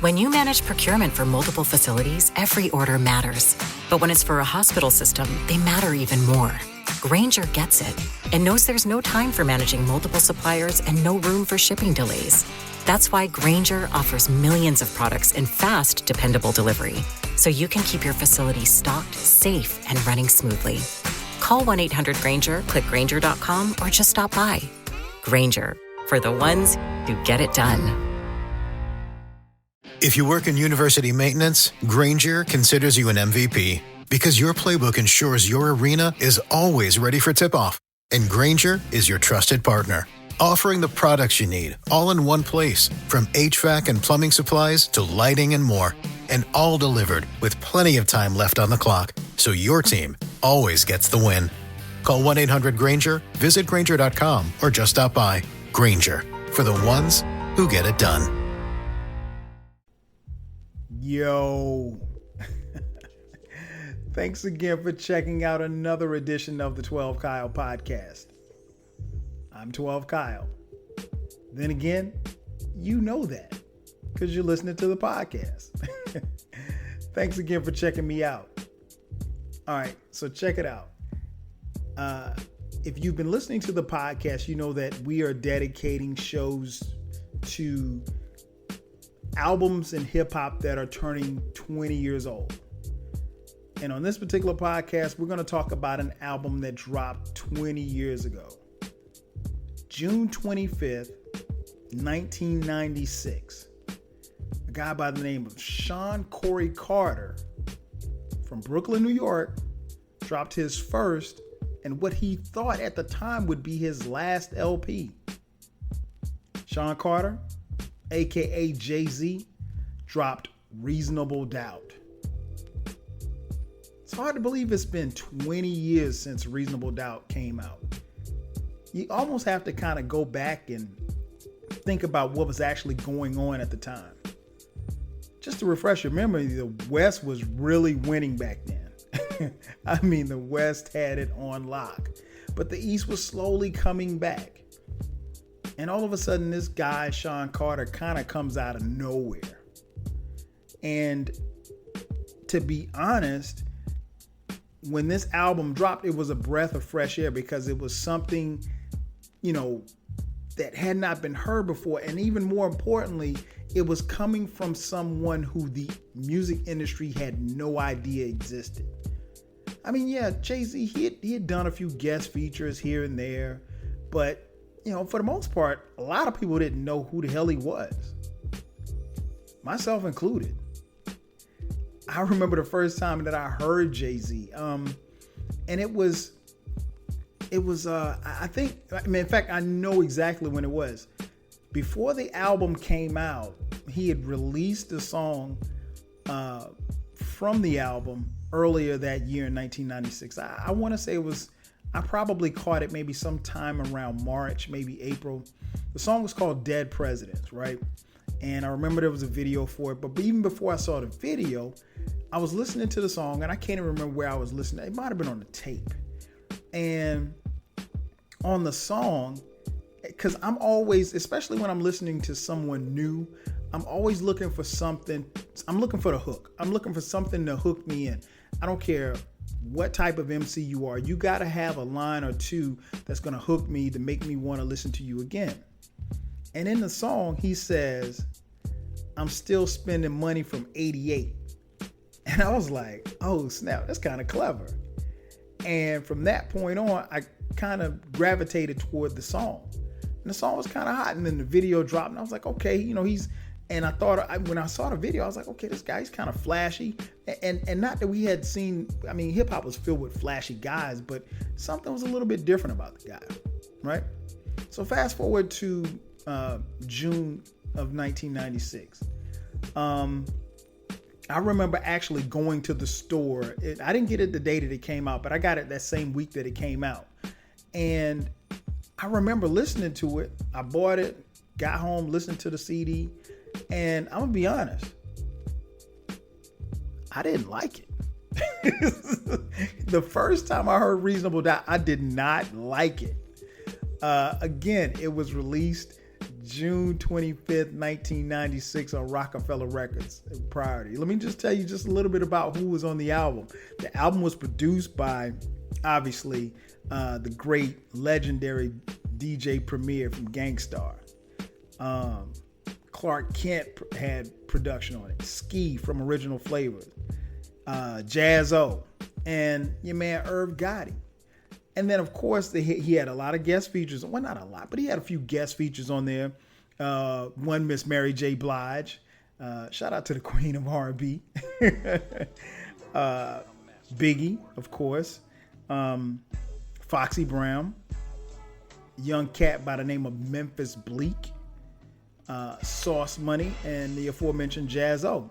When you manage procurement for multiple facilities, every order matters. But when it's for a hospital system, they matter even more. Grainger gets it and knows there's no time for managing multiple suppliers and no room for shipping delays. That's why Grainger offers millions of products in fast, dependable delivery, so you can keep your facility stocked, safe, and running smoothly. Call 1-800-GRAINGER, click Grainger.com, or just stop by. Grainger, for the ones who get it done. If you work in university maintenance, Grainger considers you an MVP because your playbook ensures your arena is always ready for tip-off. And Grainger is your trusted partner, offering the products you need all in one place, from HVAC and plumbing supplies to lighting and more, and all delivered with plenty of time left on the clock, so your team always gets the win. Call 1-800-GRAINGER, visit Grainger.com, or just stop by. Grainger, for the ones who get it done. Yo, thanks again for checking out another edition of the 12 Kyle podcast. I'm 12 Kyle. Then again, you know that because you're listening to the podcast. Thanks again for checking me out. All right, so check it out. If you've been listening to the podcast, you know that we are dedicating shows to albums in hip hop that are turning 20 years old. And on this particular podcast, we're going to talk about an album that dropped 20 years ago. June 25th, 1996. A guy by the name of Shawn Corey Carter from Brooklyn, New York, dropped his first and what he thought at the time would be his last LP. Shawn Carter, aka Jay-Z, dropped Reasonable Doubt. It's hard to believe it's been 20 years since Reasonable Doubt came out. You almost have to kind of go back and think about what was actually going on at the time. Just to refresh your memory, the West was really winning back then. I mean, the West had it on lock, but the East was slowly coming back. And all of a sudden, this guy, Shawn Carter, kind of comes out of nowhere. And to be honest, when this album dropped, it was a breath of fresh air because it was something, that had not been heard before. And even more importantly, it was coming from someone who the music industry had no idea existed. I mean, yeah, Jay-Z, he had done a few guest features here and there, but for the most part, a lot of people didn't know who the hell he was, myself included. I remember the first time that I heard Jay-Z, and it was, in fact, I know exactly when it was. Before the album came out, he had released a song from the album earlier that year in 1996. I want to say I probably caught it maybe sometime around March, maybe April. The song was called Dead Presidents, right? And I remember there was a video for it. But even before I saw the video, I was listening to the song, and I can't even remember where I was listening. It might have been on the tape. And on the song, because I'm always, especially when I'm listening to someone new, I'm always looking for something. I'm looking for the hook. I'm looking for something to hook me in. I don't care what type of MC you are. You got to have a line or two that's going to hook me to make me want to listen to you again. And in the song, he says, I'm still spending money from 88. And I was like, oh, snap, that's kind of clever. And from that point on, I kind of gravitated toward the song. And the song was kind of hot. And then the video dropped. And I was like, okay, and I thought, when I saw the video, I was like, okay, this guy's kind of flashy. And not that we had seen, hip hop was filled with flashy guys, but something was a little bit different about the guy, right? So fast forward to June of 1996. I remember actually going to the store. I didn't get it the day that it came out, but I got it that same week that it came out. And I remember listening to it. I bought it, got home, listened to the CD, and I'm gonna be honest, I didn't like it. The first time I heard Reasonable Doubt, I did not like it. Again, it was released June 25th, 1996 on Rocafella Records. Priority. Let me just tell you just a little bit about who was on the album. The album was produced by, obviously, the great legendary DJ Premier from Gangstar. Clark Kent had production on it. Ski from Original Flavors. Jazz-O. And your man Irv Gotti. And then, of course, he had a lot of guest features. Well, not a lot, but he had a few guest features on there. One, Miss Mary J. Blige. Shout out to the queen of R&B. Biggie, of course. Foxy Brown. Young cat by the name of Memphis Bleak. Sauce Money. And the aforementioned Jazz-O.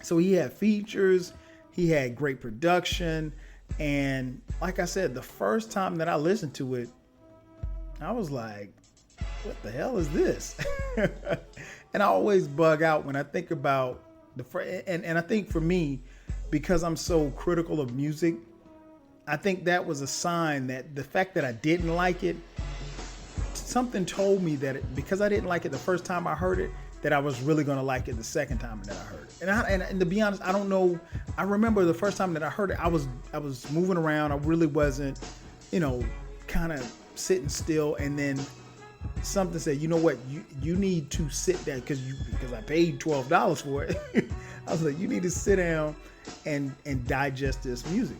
So he had features. He had great production. And like I said, the first time that I listened to it, I was like, what the hell is this? And I always bug out when I think about and I think for me, because I'm so critical of music, I think that was a sign that the fact that I didn't like it, something told me that because I didn't like it the first time I heard it, that I was really going to like it the second time that I heard it. And to be honest, I don't know. I remember the first time that I heard it, I was moving around. I really wasn't, kind of sitting still. And then something said, you know what, you need to sit down because I paid $12 for it. I was like, you need to sit down and digest this music.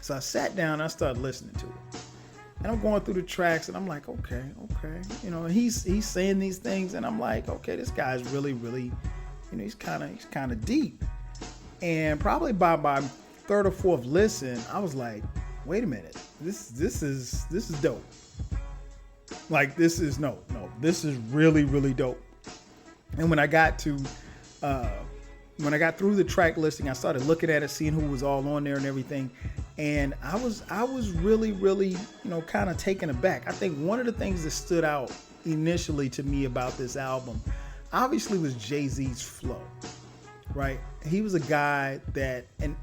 So I sat down and I started listening to it. And I'm going through the tracks and I'm like, okay. And he's saying these things and I'm like, okay, this guy's really, really, he's kind of deep. And probably by my third or fourth listen, I was like, wait a minute, this is dope. Like this is really, really dope. And when I got through the track listing, I started looking at it, seeing who was all on there and everything. And I was really, really, kind of taken aback. I think one of the things that stood out initially to me about this album, obviously, was Jay-Z's flow, right? He was a guy that, and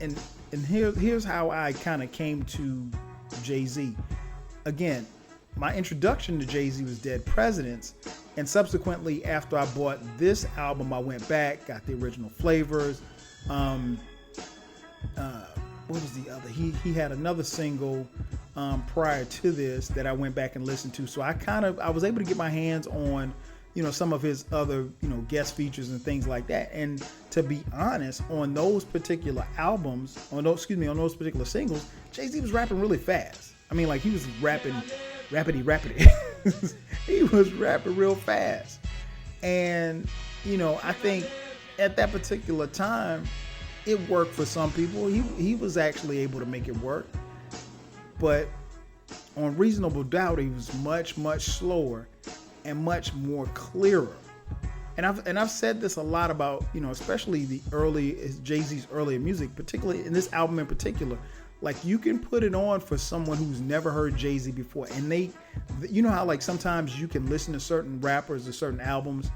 here's how I kind of came to Jay-Z. Again, my introduction to Jay-Z was Dead Presidents. And subsequently, after I bought this album, I went back, got the Original Flavors. What was the other? He had another single prior to this that I went back and listened to. So I was able to get my hands on, some of his other, guest features and things like that. And to be honest, on those particular albums, on those particular singles, Jay-Z was rapping really fast. I mean, like he was rapping rapidy. He was rapping real fast. And, I think at that particular time, it worked for some people. He was actually able to make it work. But on Reasonable Doubt, he was much, much slower and much more clearer. And I've said this a lot about, especially Jay-Z's earlier music, particularly in this album in particular. Like you can put it on for someone who's never heard Jay-Z before. And they, how like sometimes you can listen to certain rappers or certain albums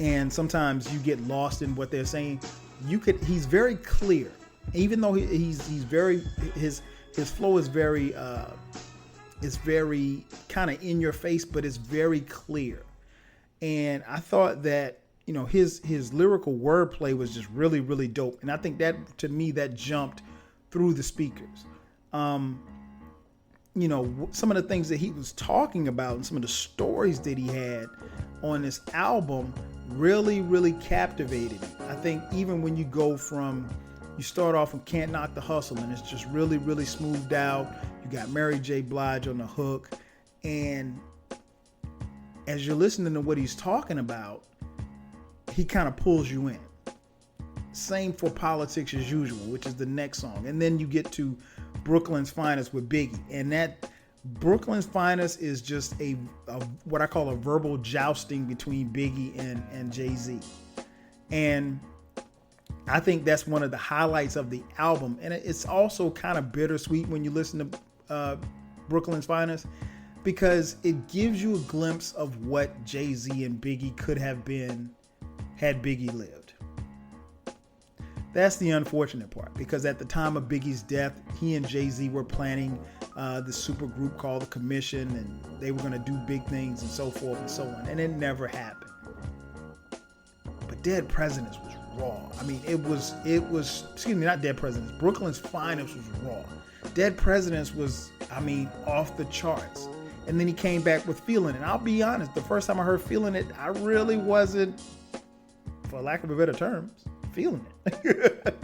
and sometimes you get lost in what they're saying. He's very clear, even though he's very, his flow is very kind of in your face, but it's very clear. And I thought that, his lyrical wordplay was just really, really dope. And I think that, to me, that jumped through the speakers. Some of the things that he was talking about and some of the stories that he had on this album really, really captivated me. I think even when you start off with Can't Knock the Hustle and it's just really, really smoothed out. You got Mary J. Blige on the hook. And as you're listening to what he's talking about, he kind of pulls you in. Same for Politics as Usual, which is the next song. And then you get to Brooklyn's Finest with Biggie. And that Brooklyn's Finest is just a what I call a verbal jousting between Biggie and Jay-Z. And I think that's one of the highlights of the album. And it's also kind of bittersweet when you listen to Brooklyn's Finest, because it gives you a glimpse of what Jay-Z and Biggie could have been had Biggie lived. That's the unfortunate part, because at the time of Biggie's death, he and Jay-Z were planning this super group called the Commission, and they were going to do big things and so forth and so on, and it never happened. But Dead Presidents was raw. I mean, it was excuse me, not Dead Presidents, Brooklyn's Finest was raw. Dead Presidents was, I mean, off the charts. And then he came back with Feeling It. And I'll be honest, the first time I heard Feeling It, I really wasn't, for lack of a better term, feeling it.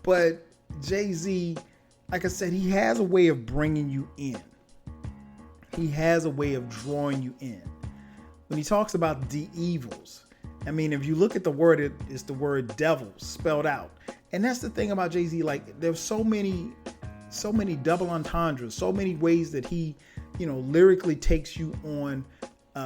But Jay-Z, like I said, he has a way of bringing you in. He has a way of drawing you in. When he talks about the evils, I mean, if you look at the word, it's the word devil spelled out. And that's the thing about Jay-Z. Like, there's so many double entendres, so many ways that he, lyrically takes you on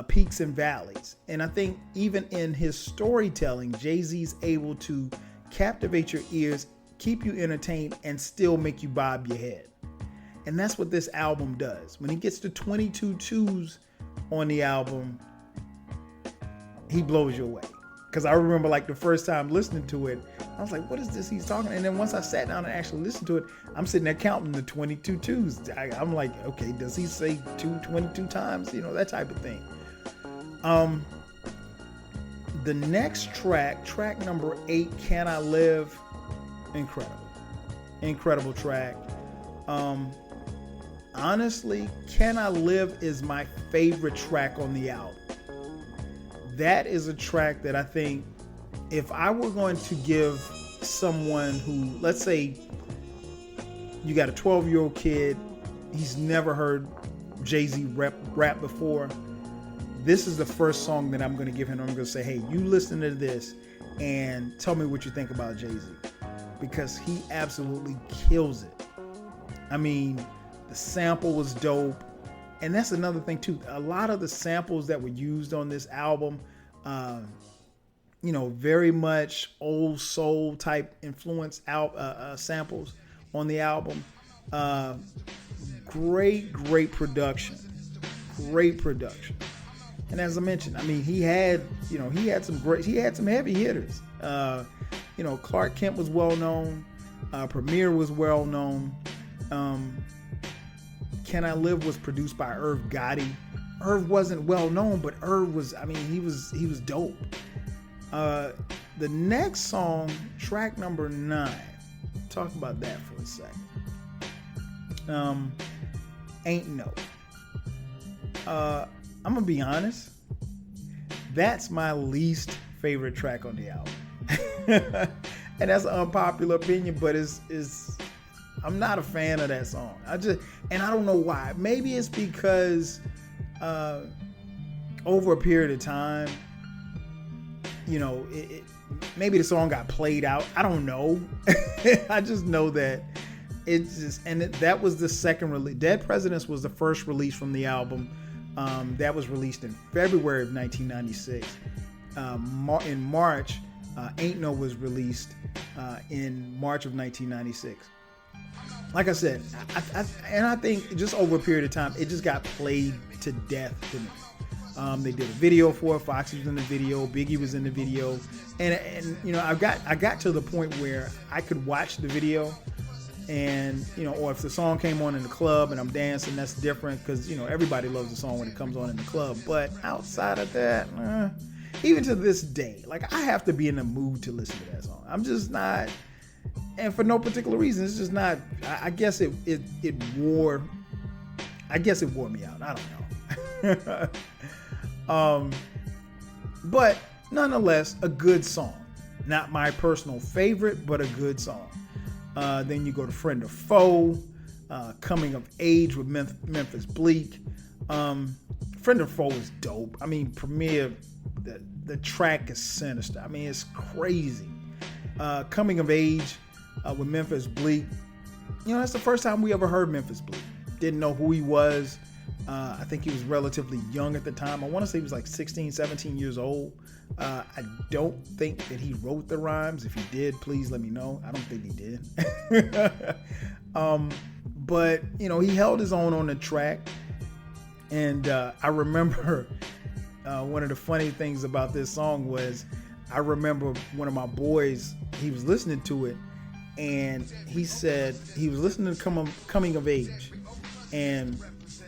peaks and valleys. And I think even in his storytelling, Jay-Z's able to captivate your ears, keep you entertained, and still make you bob your head. And that's what this album does. When he gets to 22 twos on the album, he blows you away. Because I remember, like, the first time listening to it, I was like, what is this he's talking? And then once I sat down and actually listened to it, I'm sitting there counting the 22 twos. I'm like, okay, does he say 22 times? That type of thing. The next track number 8, Can I Live? Incredible track. Honestly, Can I Live is my favorite track on the album. That is a track that I think if I were going to give someone who, let's say you got a 12-year-old kid, he's never heard Jay-Z rap before, this is the first song that I'm going to give him. I'm going to say, hey, you listen to this and tell me what you think about Jay-Z, because he absolutely kills it. I mean, the sample was dope. And that's another thing too. A lot of the samples that were used on this album, very much old soul type influence samples on the album. Great production. And as I mentioned, I mean, he had some heavy hitters. Clark Kent was well known. Premier was well known. Can I Live was produced by Irv Gotti. Irv wasn't well known, but Irv was, I mean, he was dope. The next song, track number 9, talk about that for a second. Ain't No. I'm gonna be honest, that's my least favorite track on the album. And that's an unpopular opinion, but I'm not a fan of that song. And I don't know why. Maybe it's because over a period of time, maybe the song got played out. I don't know. I just know that that was the second release. Dead Presidents was the first release from the album. That was released in February of 1996. In March, Ain't No was released in March of 1996. Like I said, I think just over a period of time, it just got played to death to me. They did a video for it. Foxy was in the video. Biggie was in the video. And I got to the point where I could watch the video and, or if the song came on in the club and I'm dancing, that's different because, everybody loves the song when it comes on in the club. But outside of that, even to this day, like, I have to be in the mood to listen to that song. I'm just not, and for no particular reason, it's just not. I guess it wore me out. I don't know. But nonetheless, a good song. Not my personal favorite, but a good song. Then you go to Friend or Foe, Coming of Age with Memphis Bleak. Friend or Foe is dope. I mean, Premier, the track is sinister. I mean, it's crazy. Coming of Age with Memphis Bleak. That's the first time we ever heard Memphis Bleak. Didn't know who he was. I think he was relatively young at the time. I want to say he was like 16, 17 years old. I don't think that he wrote the rhymes. If he did, please let me know. I don't think he did. But, he held his own on the track. And I remember one of the funny things about this song was I remember one of my boys, he was listening to it, and he said he was listening to Coming of Age. And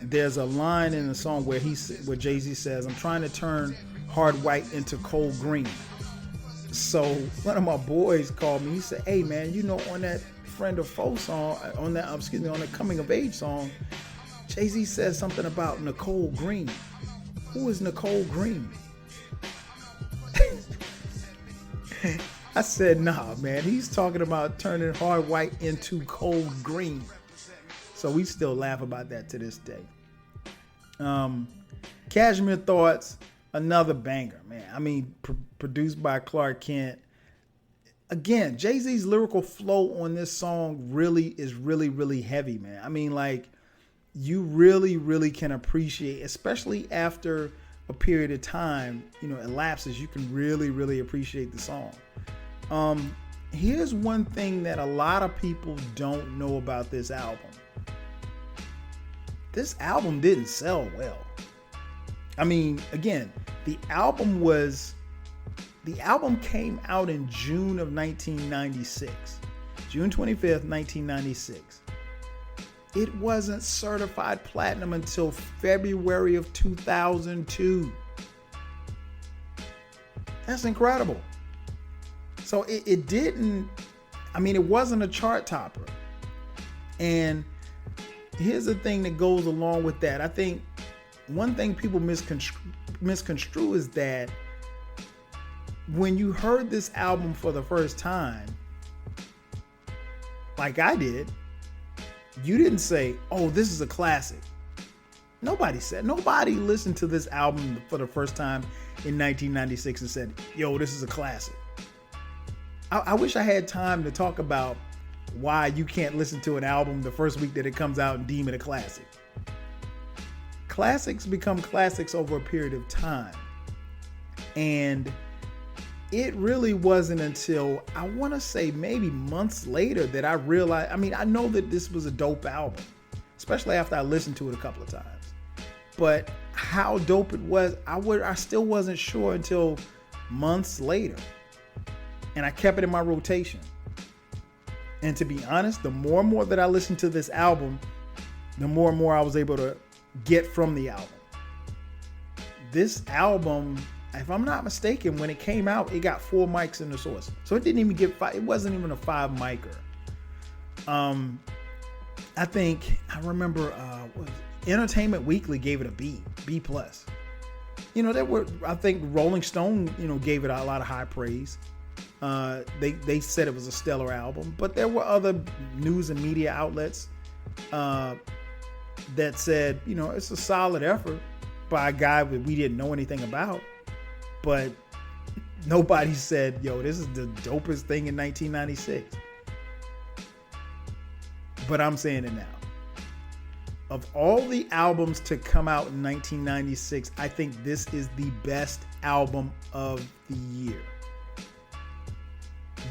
there's a line in the song where Jay-Z says, "I'm trying to turn hard white into cold green." So one of my boys called me. He said, "Hey man, on that Friend or Foe song, on the Coming of Age song, Jay-Z says something about Nicole Green. Who is Nicole Green?" I said, "Nah, man, he's talking about turning hard white into cold green." So we still laugh about that to this day. Cashmere Thoughts, another banger, man. I mean, produced by Clark Kent. Again, Jay-Z's lyrical flow on this song is really heavy, man. I mean, like, you really can appreciate, especially after a period of time, elapses, you can really appreciate the song. Here's one thing that a lot of people don't know about this album. This album didn't sell well. I mean, again, the album came out in June of 1996. June 25th, 1996. It wasn't certified platinum until February of 2002. That's incredible. So it wasn't a chart topper. And here's the thing that goes along with that. I think one thing people misconstrue is that when you heard this album for the first time, like I did, you didn't say, "Oh, this is a classic." Nobody listened to this album for the first time in 1996 and said, "Yo, this is a classic." I wish I had time to talk about why you can't listen to an album the first week that it comes out and deem it a classic. Classics become classics over a period of time. And it really wasn't until, I want to say maybe months later, that I realized, I know that this was a dope album, especially after I listened to it a couple of times. But how dope it was, I still wasn't sure until months later. And I kept it in my rotation. And to be honest, the more and more that I listened to this album, the more and more I was able to get from the album. This album, if I'm not mistaken, when it came out, it got 4 mics in the source. So it didn't even get 5. It wasn't even a 5 micer. I remember Entertainment Weekly gave it a B plus. I think Rolling Stone, gave it a lot of high praise. They said it was a stellar album, but there were other news and media outlets that said, it's a solid effort by a guy that we didn't know anything about. But nobody said, "Yo, this is the dopest thing in 1996. But I'm saying it now. Of all the albums to come out in 1996, I think this is the best album of the year.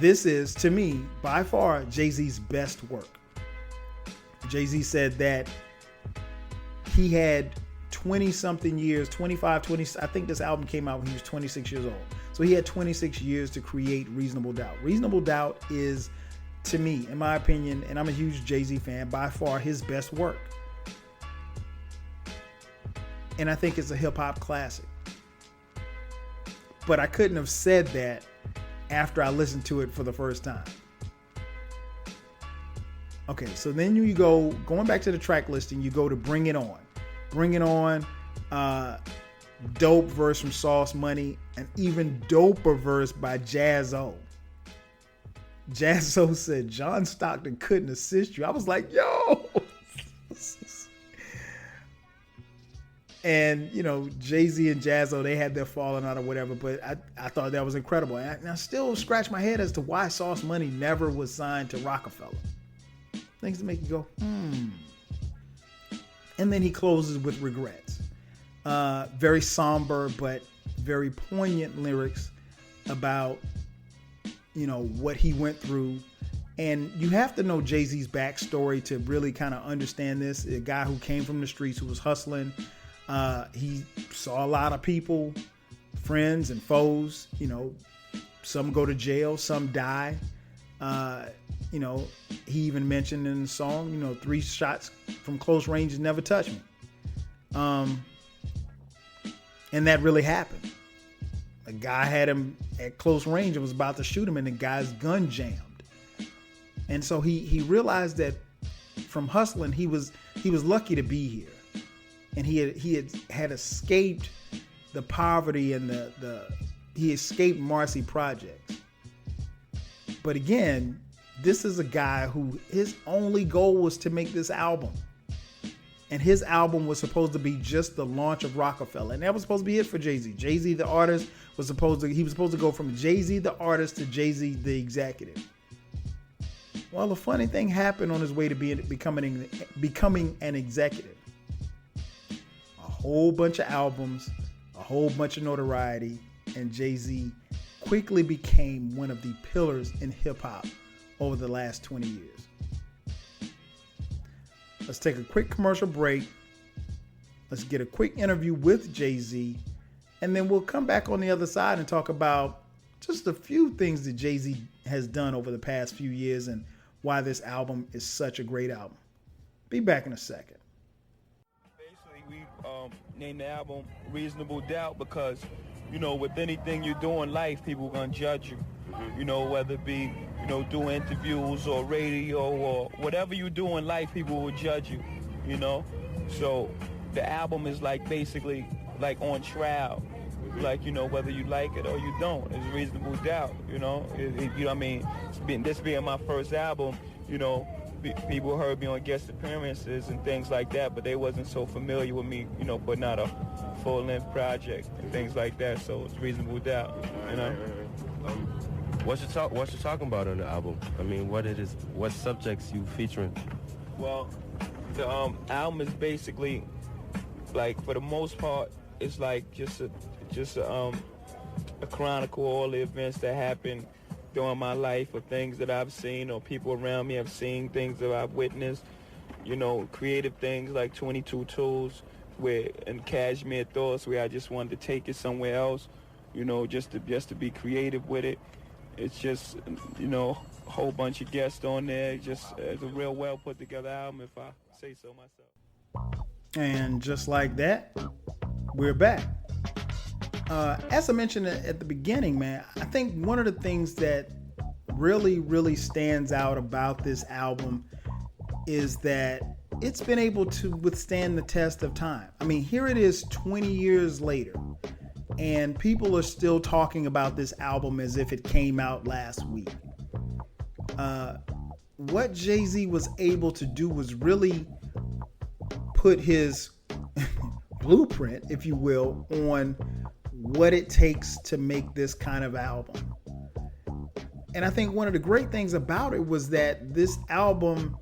This is, to me, by far, Jay-Z's best work. Jay-Z said that he had 20-something years, 25, 20, I think this album came out when he was 26 years old. So he had 26 years to create Reasonable Doubt. Reasonable Doubt is, to me, in my opinion, and I'm a huge Jay-Z fan, by far his best work. And I think it's a hip-hop classic. But I couldn't have said that after I listened to it for the first time. Okay, so then going back to the track listing, you go to Bring It On. Bring It On, dope verse from Sauce Money, an even doper verse by Jaz-O. Jaz-O said, "John Stockton couldn't assist you." I was like, yo! And, Jay-Z and Jaz-O, they had their falling out or whatever, but I thought that was incredible. And I still scratch my head as to why Sauce Money never was signed to Rocafella. Things to make you go, And then he closes with Regrets. Very somber, but very poignant lyrics about, what he went through. And you have to know Jay-Z's backstory to really kind of understand this. A guy who came from the streets, who was hustling. He saw a lot of people, friends and foes, some go to jail, some die. You know, he even mentioned in the song, you know, 3 shots from close range never touched me. And that really happened. A guy had him at close range and was about to shoot him, and the guy's gun jammed. And so he realized that from hustling, he was lucky to be here, and he had escaped the poverty and he escaped Marcy Projects. But again, this is a guy who his only goal was to make this album. And his album was supposed to be just the launch of Rocafella. And that was supposed to be it for Jay-Z. Jay-Z, the artist, was supposed to go from Jay-Z, the artist, to Jay-Z, the executive. Well, a funny thing happened on his way to becoming an executive. A whole bunch of albums, a whole bunch of notoriety, and Jay-Z quickly became one of the pillars in hip-hop over the last 20 years. Let's take a quick commercial break. Let's get a quick interview with Jay-Z, and then we'll come back on the other side and talk about just a few things that Jay-Z has done over the past few years and why this album is such a great album. Be back in a second. Basically, we named the album Reasonable Doubt because, you know, with anything you do in life, people are going to judge you. You know, whether it be, you know, doing interviews or radio or whatever you do in life, people will judge you, you know. So the album is like basically like on trial. Like, you know, whether you like it or you don't, it's Reasonable Doubt, you know. You know what I mean? This being my first album, you know, people heard me on guest appearances and things like that, but they wasn't so familiar with me, you know, putting out a full-length project and things like that. So it's Reasonable Doubt, you know. What you talking about on the album? I mean, what subjects you featuring? Well, the album is basically, like, for the most part, it's like just a chronicle of all the events that happened during my life, or things that I've seen, or people around me have seen, things that I've witnessed. You know, creative things like 22 Tools, and Cashmere Thoughts, where I just wanted to take it somewhere else. You know, just to be creative with it. It's just, you know, a whole bunch of guests on there. It's a real well put together album, if I say so myself. And just like that, we're back. As I mentioned at the beginning, man, I think one of the things that really, really stands out about this album is that it's been able to withstand the test of time. I mean, here it is 20 years later, and people are still talking about this album as if it came out last week. What Jay-Z was able to do was really put his blueprint, if you will, on what it takes to make this kind of album. And I think one of the great things about it was that this album,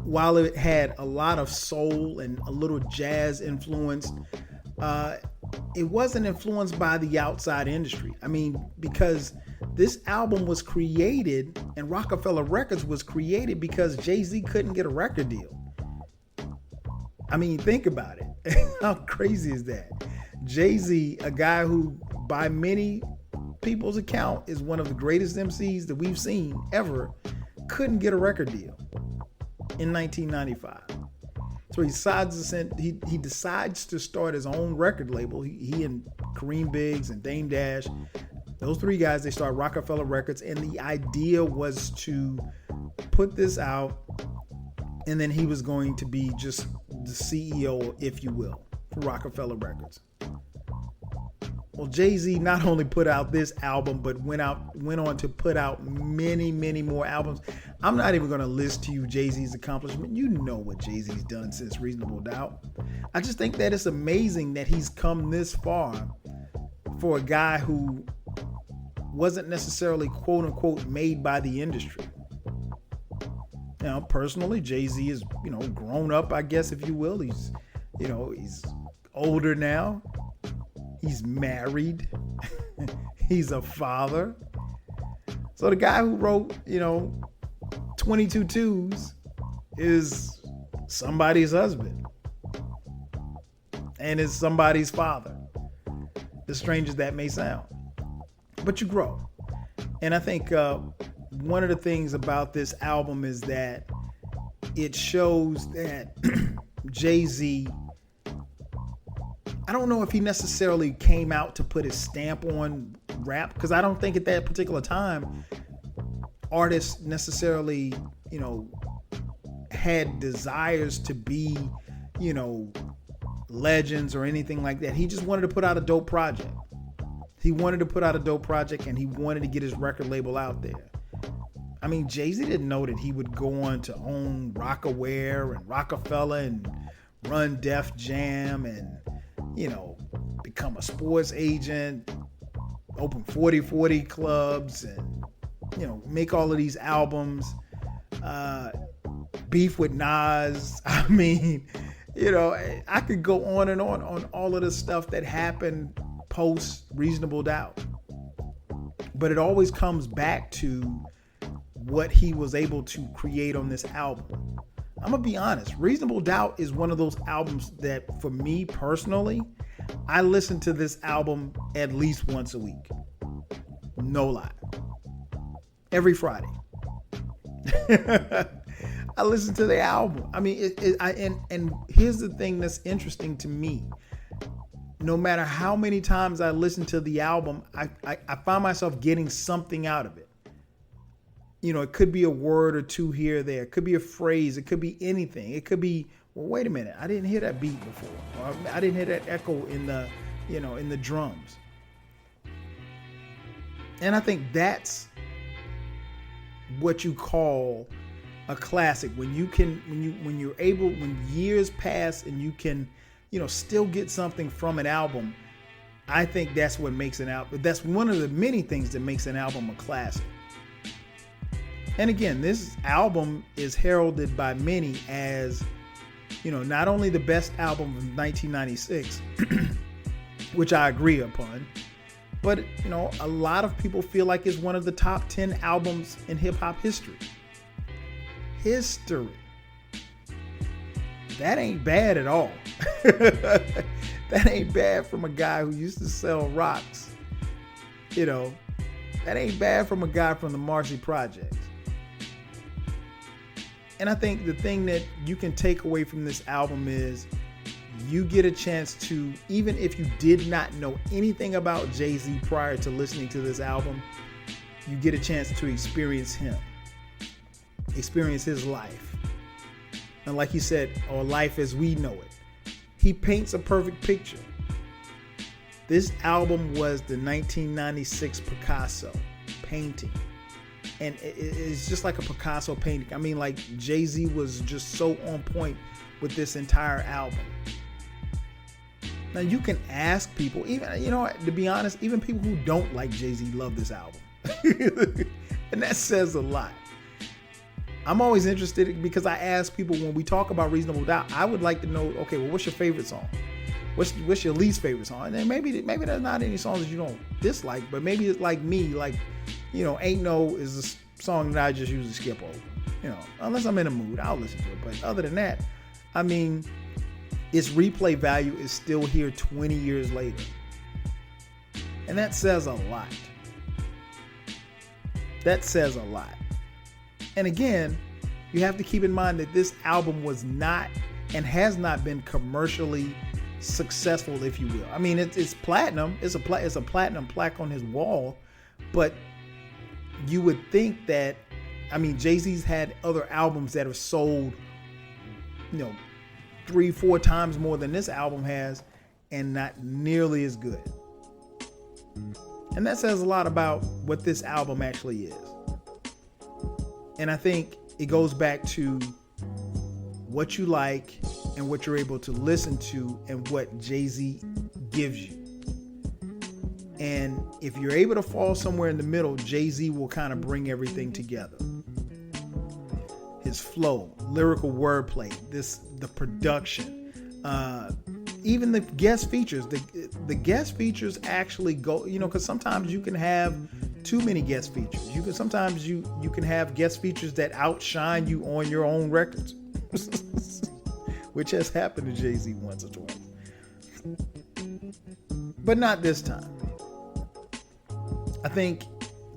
while it had a lot of soul and a little jazz influence, it wasn't influenced by the outside industry. I mean, because this album was created, and Rocafella Records was created because Jay-Z couldn't get a record deal. I mean, think about it. How crazy is that? Jay-Z, a guy who by many people's account is one of the greatest MCs that we've seen ever, couldn't get a record deal in 1995. So he decides to start his own record label. He and Kareem Biggs and Dame Dash, those three guys, they start Rocafella Records, and the idea was to put this out, and then he was going to be just the CEO, if you will, for Rocafella Records. Well, Jay-Z not only put out this album, but went on to put out many, many more albums. I'm not even going to list to you Jay-Z's accomplishment. You know what Jay-Z's done since Reasonable Doubt. I just think that it's amazing that he's come this far for a guy who wasn't necessarily quote unquote made by the industry. Now, personally, Jay-Z is, grown up, I guess, if you will. He's older now. He's married. He's a father. So the guy who wrote, 22 Twos is somebody's husband and is somebody's father. As strange as that may sound. But you grow. And I think one of the things about this album is that it shows that Jay-Z, I don't know if he necessarily came out to put his stamp on rap, because I don't think at that particular time artists necessarily, had desires to be, legends or anything like that. He just wanted to put out a dope project. He wanted to put out a dope project, and he wanted to get his record label out there. I mean, Jay-Z didn't know that he would go on to own Rockaware and Rocafella and run Def Jam and, become a sports agent, open 40/40 clubs and, make all of these albums, beef with Nas. I mean, I could go on and on all of the stuff that happened post Reasonable Doubt. But it always comes back to what he was able to create on this album. I'm going to be honest. Reasonable Doubt is one of those albums that, for me personally, I listen to this album at least once a week. No lie. Every Friday. I listen to the album. I mean, and here's the thing that's interesting to me. No matter how many times I listen to the album, I find myself getting something out of it. It could be a word or two here or there. It could be a phrase. It could be anything. It could be, well, wait a minute, I didn't hear that beat before. Or I didn't hear that echo in the, in the drums. And I think that's what you call a classic. When years pass and you can, still get something from an album. I think that's what makes an album. That's one of the many things that makes an album a classic. And again, this album is heralded by many as, not only the best album of 1996, which I agree upon, but, a lot of people feel like it's one of the top 10 albums in hip hop history. That ain't bad at all. That ain't bad from a guy who used to sell rocks. That ain't bad from a guy from the Marcy Projects. And I think the thing that you can take away from this album is you get a chance to, even if you did not know anything about Jay-Z prior to listening to this album, you get a chance to experience him, experience his life. And like he said, or life as we know it. He paints a perfect picture. This album was the 1996 Picasso painting. And it's just like a Picasso painting. I mean, like, Jay-Z was just so on point with this entire album. Now, you can ask people, even, to be honest, even people who don't like Jay-Z love this album. And that says a lot. I'm always interested because I ask people when we talk about Reasonable Doubt, I would like to know, okay, well, what's your favorite song? What's your least favorite song? And then maybe there's not any songs that you don't dislike, but maybe it's like me, like, Ain't No is a song that I just usually skip over. Unless I'm in a mood, I'll listen to it. But other than that, I mean, its replay value is still here 20 years later. And that says a lot. That says a lot. And again, you have to keep in mind that this album was not and has not been commercially successful, if you will. I mean, it's platinum. It's a platinum plaque on his wall. But you would think that, I mean, Jay-Z's had other albums that have sold, 3-4 times more than this album has, and not nearly as good. And that says a lot about what this album actually is. And I think it goes back to what you like and what you're able to listen to and what Jay-Z gives you. And if you're able to fall somewhere in the middle, Jay-Z will kind of bring everything together. His flow, lyrical wordplay, the production, even the guest features. The guest features actually go, because sometimes you can have too many guest features. Sometimes you can have guest features that outshine you on your own records, which has happened to Jay-Z once or twice, but not this time. I think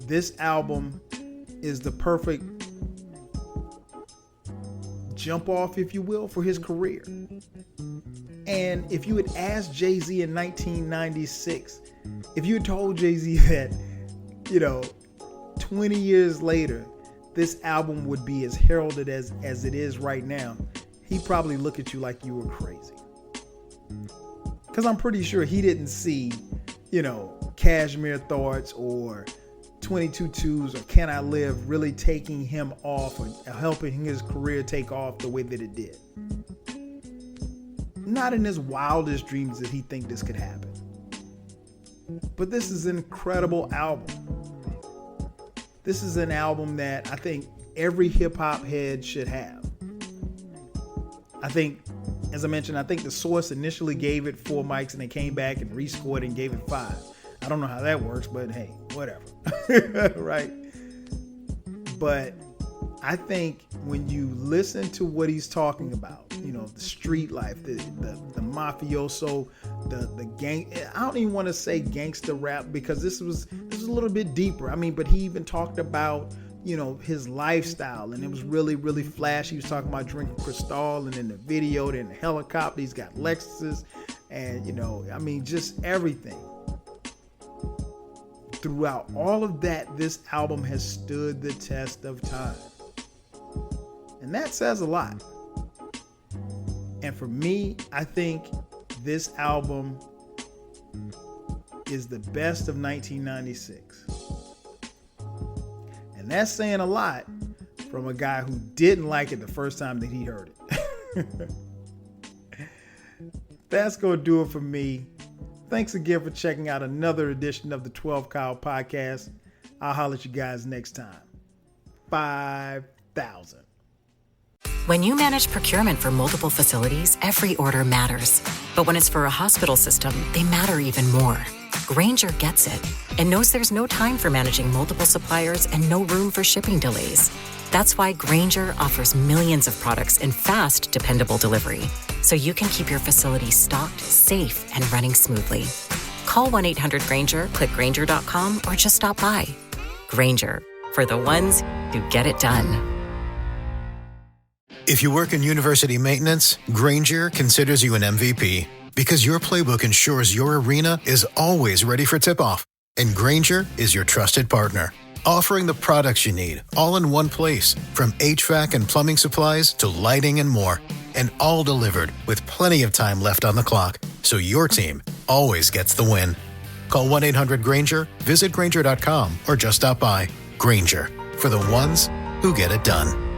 this album is the perfect jump off, if you will, for his career. And if you had asked Jay-Z in 1996, if you had told Jay-Z that, 20 years later, this album would be as heralded as it is right now, he'd probably look at you like you were crazy. Because I'm pretty sure he didn't see, Cashmere Thoughts or 22 Twos or Can I Live really taking him off or helping his career take off the way that it did. Not in his wildest dreams did he think this could happen. But this is an incredible album. This is an album that I think every hip hop head should have. I think, as I mentioned, I think The Source initially gave it 4 mics and they came back and rescored and gave it 5. I don't know how that works, but hey, whatever. Right? But I think when you listen to what he's talking about, the street life, the mafioso, the gang, I don't even want to say gangster rap because this was a little bit deeper. I mean, but he even talked about, his lifestyle, and it was really, really flashy. He was talking about drinking Cristal, and in the video, in the helicopter, he's got Lexuses, and just everything. Throughout all of that, this album has stood the test of time. And that says a lot. And for me, I think this album is the best of 1996. And that's saying a lot from a guy who didn't like it the first time that he heard it. That's going to do it for me. Thanks again for checking out another edition of the 12 Kyle Podcast. I'll holler at you guys next time. 5,000. When you manage procurement for multiple facilities, every order matters. But when it's for a hospital system, they matter even more. Grainger gets it and knows there's no time for managing multiple suppliers and no room for shipping delays. That's why Grainger offers millions of products in fast, dependable delivery, so you can keep your facility stocked, safe, and running smoothly. Call 1-800-GRAINGER, click Grainger.com, or just stop by. Grainger, for the ones who get it done. If you work in university maintenance, Grainger considers you an MVP because your playbook ensures your arena is always ready for tip-off. And Grainger is your trusted partner, offering the products you need all in one place, from HVAC and plumbing supplies to lighting and more. And all delivered with plenty of time left on the clock, so your team always gets the win. Call 1-800-GRAINGER, visit Grainger.com, or just stop by. Grainger, for the ones who get it done.